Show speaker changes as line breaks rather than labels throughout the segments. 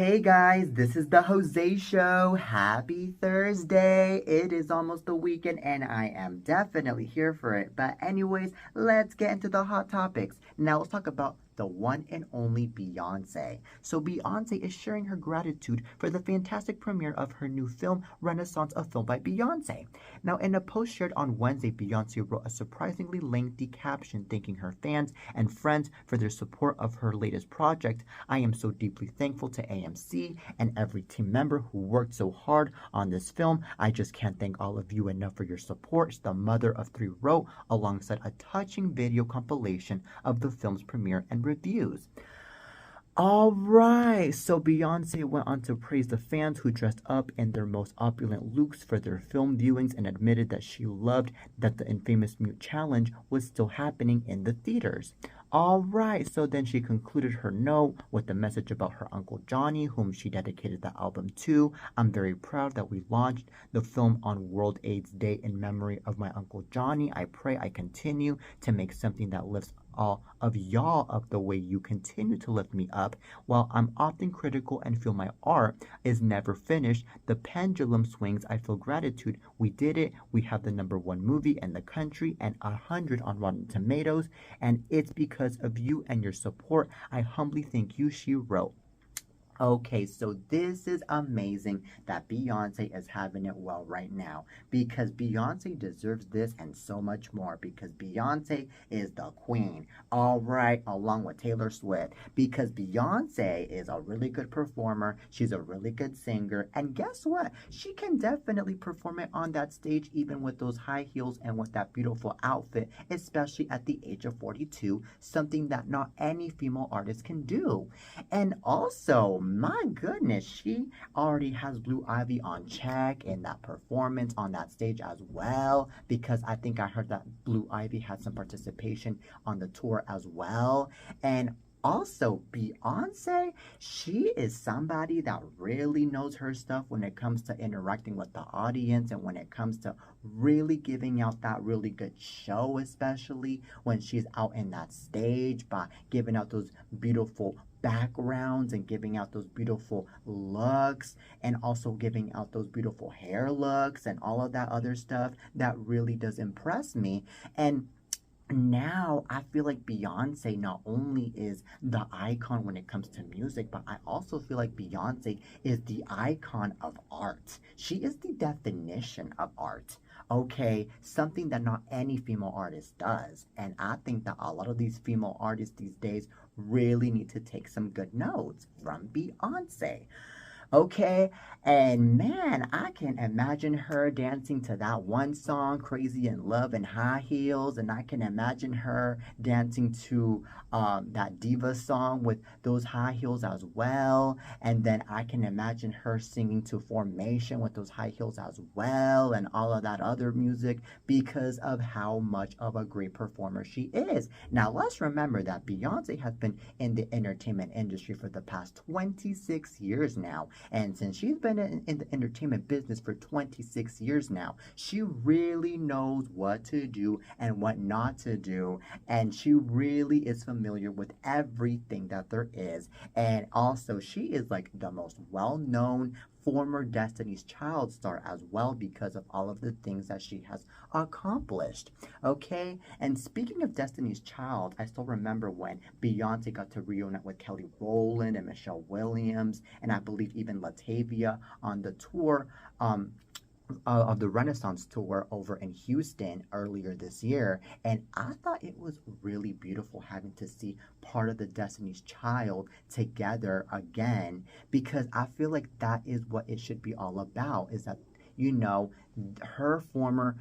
Hey guys, this is the Jose Show. Happy Thursday. It is almost the weekend and I am definitely here for it. But anyways, let's get into the hot topics. Now let's talk about the one and only Beyonce. So Beyonce is sharing her gratitude for the fantastic premiere of her new film, Renaissance, a film by Beyonce. Now in a post shared on Wednesday, Beyonce wrote a surprisingly lengthy caption thanking her fans and friends for their support of her latest project. I am so deeply thankful to AMC and every team member who worked so hard on this film. I just can't thank all of you enough for your support, the mother of three wrote alongside a touching video compilation of the film's premiere and reviews. All right, so Beyonce went on to praise the fans who dressed up in their most opulent looks for their film viewings and admitted that she loved that the infamous mute challenge was still happening in the theaters. All right, so then she concluded her note with a message about her Uncle Johnny, whom she dedicated the album to. I'm very proud that we launched the film on World AIDS Day in memory of my Uncle Johnny. I pray I continue to make something that lifts all of y'all up the way you continue to lift me up. While I'm often critical and feel my art is never finished, the pendulum swings. I feel gratitude. We did it. We have the #1 movie in the country and 100 on Rotten Tomatoes, and it's because of you and your support. I humbly thank you, she wrote. Okay, so this is amazing that Beyonce is having it well right now because Beyonce deserves this and so much more because Beyonce is the queen. All right, along with Taylor Swift because Beyonce is a really good performer. She's a really good singer. And guess what? She can definitely perform it on that stage even with those high heels and with that beautiful outfit, especially at the age of 42, something that not any female artist can do. And also, my goodness, she already has Blue Ivy on check in that performance on that stage as well. Because I think I heard that Blue Ivy had some participation on the tour as well. And also, Beyonce, she is somebody that really knows her stuff when it comes to interacting with the audience and when it comes to really giving out that really good show, especially when she's out in that stage by giving out those beautiful backgrounds and giving out those beautiful looks and also giving out those beautiful hair looks and all of that other stuff that really does impress me. And now I feel like Beyonce not only is the icon when it comes to music, but I also feel like Beyonce is the icon of art. She is the definition of art. Okay, something that not any female artist does. And I think that a lot of these female artists these days really need to take some good notes from Beyonce. Okay, and man, I can imagine her dancing to that one song, Crazy in Love and High Heels, and I can imagine her dancing to that Diva song with those high heels as well. And then I can imagine her singing to Formation with those high heels as well, and all of that other music because of how much of a great performer she is. Now, let's remember that Beyonce has been in the entertainment industry for the past 26 years now. And since she's been in the entertainment business for 26 years now, she really knows what to do and what not to do. And she really is familiar with everything that there is. And also, she is like the most well known former Destiny's Child star as well because of all of the things that she has accomplished. Okay? And speaking of Destiny's Child, I still remember when Beyonce got to reunite with Kelly Rowland and Michelle Williams, and I believe even Latavia on the tour. Of the Renaissance tour over in Houston earlier this year, and I thought it was really beautiful having to see part of the Destiny's Child together again because I feel like that is what it should be all about. Is that you know her former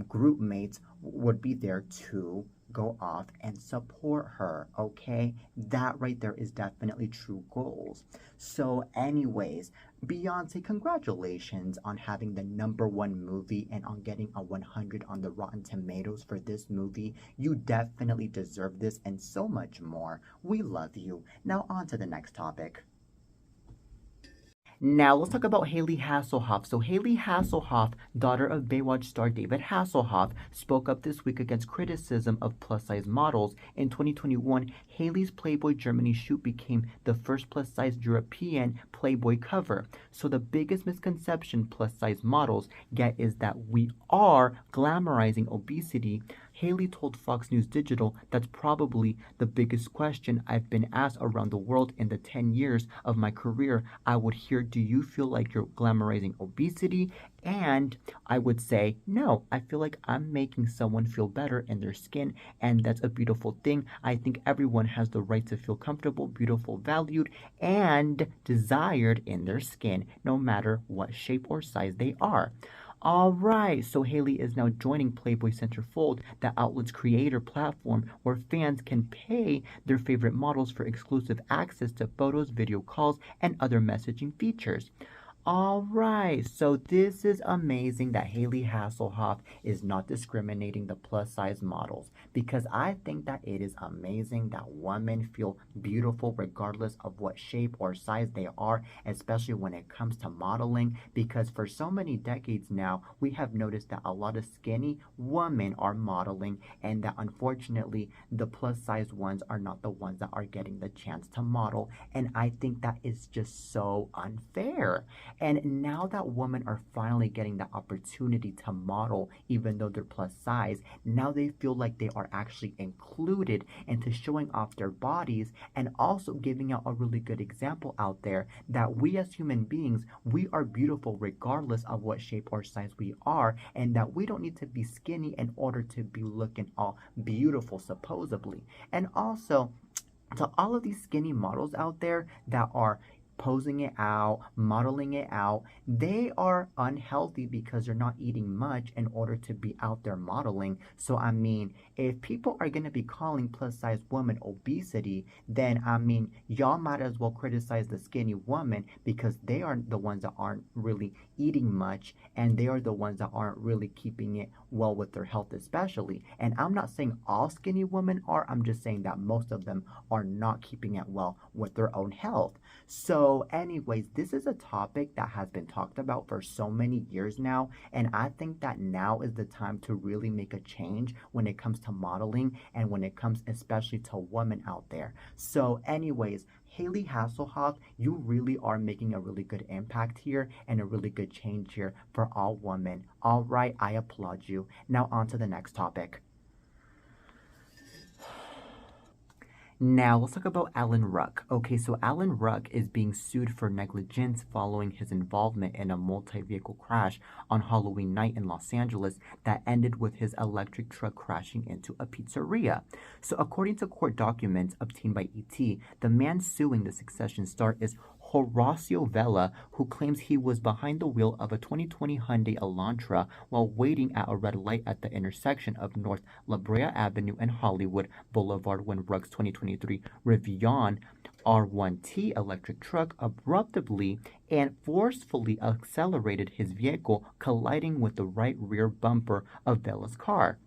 group mates would be there too go off and support her. Okay, that right there is definitely true goals. So anyways, Beyonce, congratulations on having the #1 movie and on getting a 100 on the Rotten Tomatoes for this movie. You definitely deserve this and so much more. We love you. Now on to the next topic. Now let's talk about Haley Hasselhoff. So Haley Hasselhoff, daughter of Baywatch star David Hasselhoff, spoke up this week against criticism of plus-size models. In 2021, Haley's Playboy Germany shoot became the first plus-size European Playboy cover. So the biggest misconception plus-size models get is that we are glamorizing obesity. Haley told Fox News Digital that's probably the biggest question I've been asked around the world in the 10 years of my career. I would hear, do you feel like you're glamorizing obesity? And I would say, no, I feel like I'm making someone feel better in their skin, and that's a beautiful thing. I think everyone has the right to feel comfortable, beautiful, valued, and desired in their skin, no matter what shape or size they are. All right, so Haley is now joining Playboy Centerfold, the outlet's creator platform where fans can pay their favorite models for exclusive access to photos, video calls, and other messaging features. All right, so this is amazing that Haley Hasselhoff is not discriminating the plus size models because I think that it is amazing that women feel beautiful regardless of what shape or size they are, especially when it comes to modeling. Because for so many decades now, we have noticed that a lot of skinny women are modeling, and that unfortunately, the plus size ones are not the ones that are getting the chance to model. And I think that is just so unfair. And now that women are finally getting the opportunity to model, even though they're plus size, now they feel like they are actually included into showing off their bodies and also giving out a really good example out there that we as human beings, we are beautiful regardless of what shape or size we are, and that we don't need to be skinny in order to be looking all beautiful, supposedly. And also, to all of these skinny models out there that are posing it out, modeling it out, they are unhealthy because they're not eating much in order to be out there modeling. So, I mean, if people are going to be calling plus size women obesity, then, I mean, y'all might as well criticize the skinny woman because they are the ones that aren't really eating much and they are the ones that aren't really keeping it well with their health, especially. And I'm not saying all skinny women are, I'm just saying that most of them are not keeping it well with their own health. So, anyways, this is a topic that has been talked about for so many years now, and I think that now is the time to really make a change when it comes to modeling and when it comes especially to women out there. So, anyways, Haley Hasselhoff, you really are making a really good impact here and a really good change here for all women. All right, I applaud you. Now, on to the next topic. Now, let's talk about Alan Ruck. Okay, so Alan Ruck is being sued for negligence following his involvement in a multi vehicle crash on Halloween night in Los Angeles that ended with his electric truck crashing into a pizzeria. So, according to court documents obtained by ET, the man suing the Succession star is Horacio Vela, who claims he was behind the wheel of a 2020 Hyundai Elantra while waiting at a red light at the intersection of North La Brea Avenue and Hollywood Boulevard when Rugg's 2023 Rivian R1T electric truck abruptly and forcefully accelerated his vehicle, colliding with the right rear bumper of Vela's car.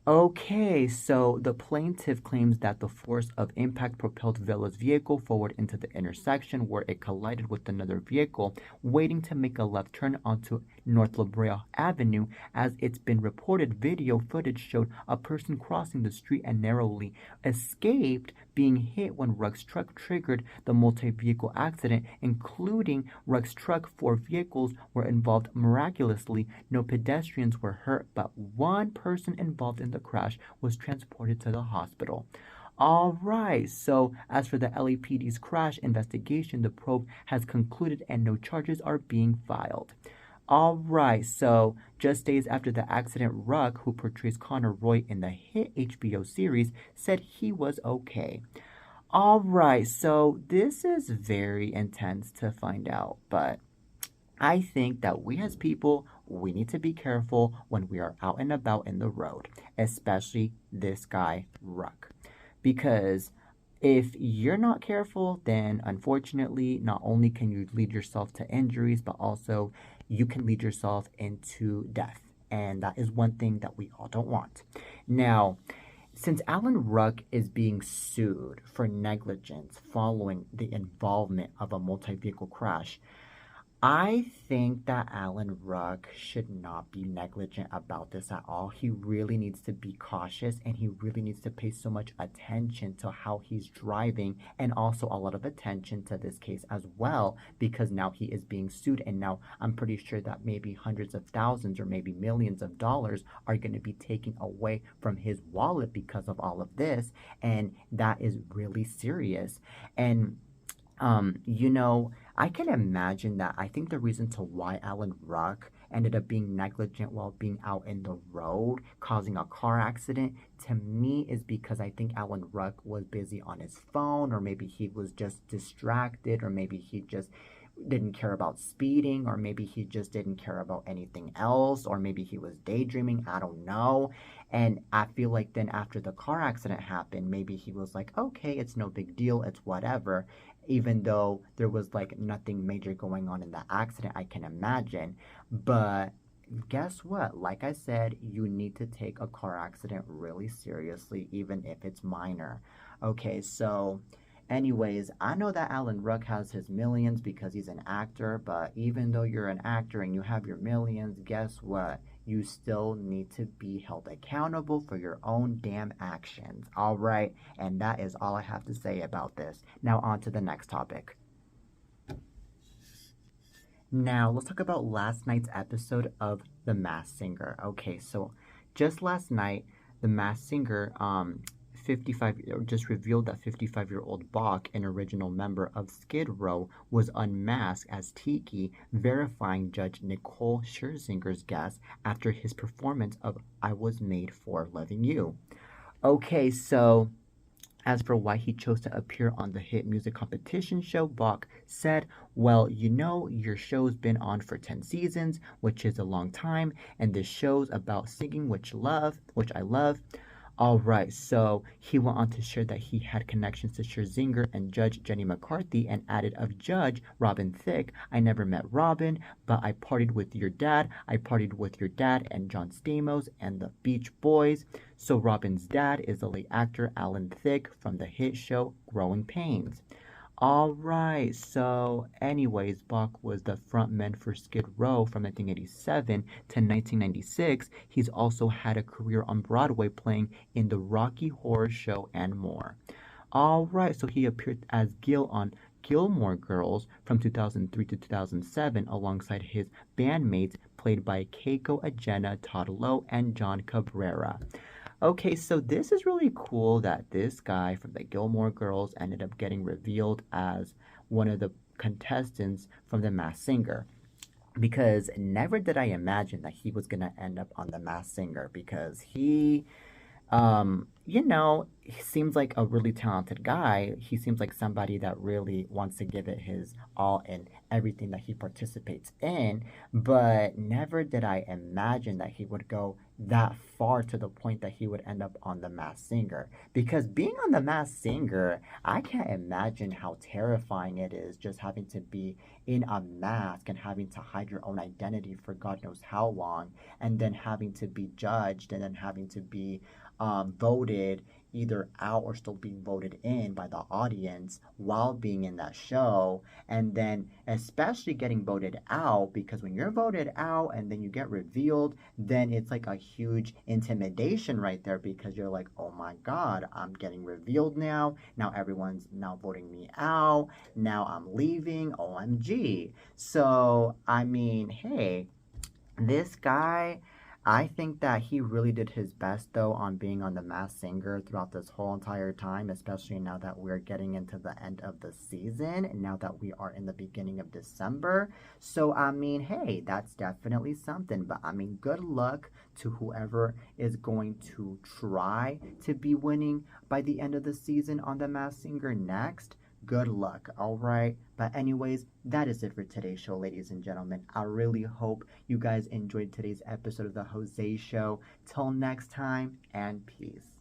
Okay, so the plaintiff claims that the force of impact propelled Vela's vehicle forward into the intersection where it collided with another vehicle waiting to make a left turn onto North La Brea Avenue. As it's been reported, video footage showed a person crossing the street and narrowly escaped being hit when Rugg's truck triggered the multi-vehicle accident, including Rugg's truck. 4 vehicles were involved. Miraculously, no pedestrians were hurt, but one person involved in the crash was transported to the hospital. All right, so as for the LAPD's crash investigation, the probe has concluded and no charges are being filed. All right, so just days after the accident, Rugg, who portrays Connor Roy in the hit HBO series, said he was okay. All right, so this is very intense to find out, but I think that we as people, we need to be careful when we are out and about in the road, especially this guy, Ruck. Because if you're not careful, then unfortunately, not only can you lead yourself to injuries, but also you can lead yourself into death. And that is one thing that we all don't want. Now, since Alan Ruck is being sued for negligence following the involvement of a multi vehicle crash, I think that Alan Ruck should not be negligent about this at all. He really needs to be cautious and he really needs to pay so much attention to how he's driving and also a lot of attention to this case as well because now he is being sued and now I'm pretty sure that maybe hundreds of thousands or maybe millions of dollars are going to be taken away from his wallet because of all of this and that is really serious. And you know, I can imagine that. I think the reason to why Alan Ruck ended up being negligent while being out in the road, causing a car accident, to me is because I think Alan Ruck was busy on his phone, or maybe he was just distracted, or maybe he just didn't care about speeding, or maybe he just didn't care about anything else, or maybe he was daydreaming. I don't know. And I feel like then after the car accident happened, maybe he was like, okay, it's no big deal, it's whatever. Even though there was like nothing major going on in the accident, I can imagine. But guess what? Like I said, you need to take a car accident really seriously, even if it's minor. Okay, so anyways, I know that Alan Ruck has his millions because he's an actor, but even though you're an actor and you have your millions, guess what? You still need to be held accountable for your own damn actions. All right, and that is all I have to say about this. Now, on to the next topic. Now, let's talk about last night's episode of The Masked Singer. Okay, so just last night, The Masked Singer 55 just revealed that 55-year-old Bach, an original member of Skid Row, was unmasked as Tiki, verifying Judge Nicole Scherzinger's guess after his performance of I Was Made for Loving You. Okay, so as for why he chose to appear on the hit music competition show, Bach said, well, you know, your show's been on for 10 seasons, which is a long time, and this show's about singing, which I love. All right, so he went on to share that he had connections to Scherzinger and Judge Jenny McCarthy and added of Judge Robin Thicke. I never met Robin, but I partied with your dad. I partied with your dad and John Stamos and the Beach Boys. So Robin's dad is the late actor Alan Thicke from the hit show Growing Pains. All right. So, anyways, Bach was the frontman for Skid Row from 1987 to 1996. He's also had a career on Broadway playing in the Rocky Horror Show and more. All right. So he appeared as Gil on Gilmore Girls from 2003 to 2007 alongside his bandmates played by Keiko Agena, Todd Lowe, and John Cabrera. Okay, so this is really cool that this guy from the Gilmore Girls ended up getting revealed as one of the contestants from The Masked Singer. Because never did I imagine that he was gonna end up on The Masked Singer because he seems like a really talented guy. He seems like somebody that really wants to give it his all in everything that he participates in. But never did I imagine that he would go that far to the point that he would end up on The Masked Singer. Because being on The Masked Singer, I can't imagine how terrifying it is just having to be in a mask and having to hide your own identity for God knows how long, and then having to be judged and then having to be voted either out or still being voted in by the audience while being in that show, and then especially getting voted out, because when you're voted out and then you get revealed, then it's like a huge intimidation right there, because you're like, oh my god, I'm getting revealed now everyone's now voting me out, now I'm leaving, OMG. So I mean, hey, this guy, I think that he really did his best though on being on The Masked Singer throughout this whole entire time, especially now that we're getting into the end of the season and now that we are in the beginning of December. So I mean, hey, that's definitely something. But I mean, good luck to whoever is going to try to be winning by the end of the season on The Masked Singer next. Good luck, all right? But anyways, that is it for today's show, ladies and gentlemen. I really hope you guys enjoyed today's episode of the Jose Show. Till next time, and peace.